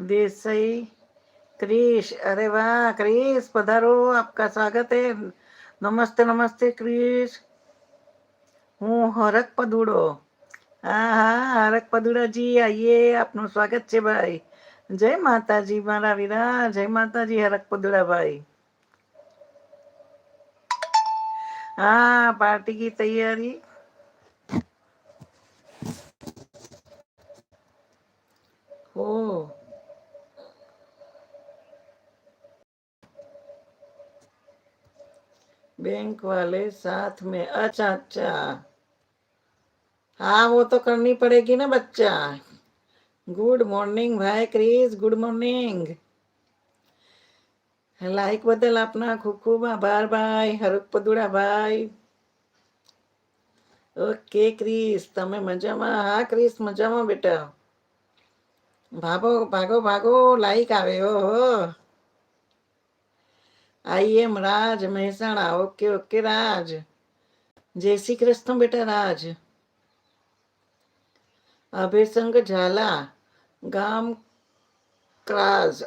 देसाई क्रिश, अरे वाह क्रिश पधारो, आपका स्वागत है। नमस्ते नमस्ते क्रिश। હું હરક પદુડો. હા હા હરક પદુડાજી આઈએ, આપનું સ્વાગત છે ભાઈ. જય માતાજી મારા વીરા, જય માતાજી હરક પદુડા ભાઈ. हाँ पार्टी की तैयारी। ओ बैंक वाले साथ में, अच्छा अच्छा। हाँ वो तो करनी पड़ेगी ना बच्चा। गुड मॉर्निंग भाई क्रिस, गुड मॉर्निंग। લાઈક બદલ આપના ખૂબ ખૂબ આભાર ભાઈ હરક પદુડા ભાઈ. ઓકે ક્રિસ, તમે મજામાં? હા ક્રિસ મજામાં બેટા. ભાગો ભાગો ભાગો, લાઈક આવે. ઓહો, આઈ એમ રાજ મહેસાણા. ઓકે ઓકે રાજ, જય શ્રી કૃષ્ણ બેટા રાજ. અભયસંગ ઝાલા, ગામ ક્રાસ.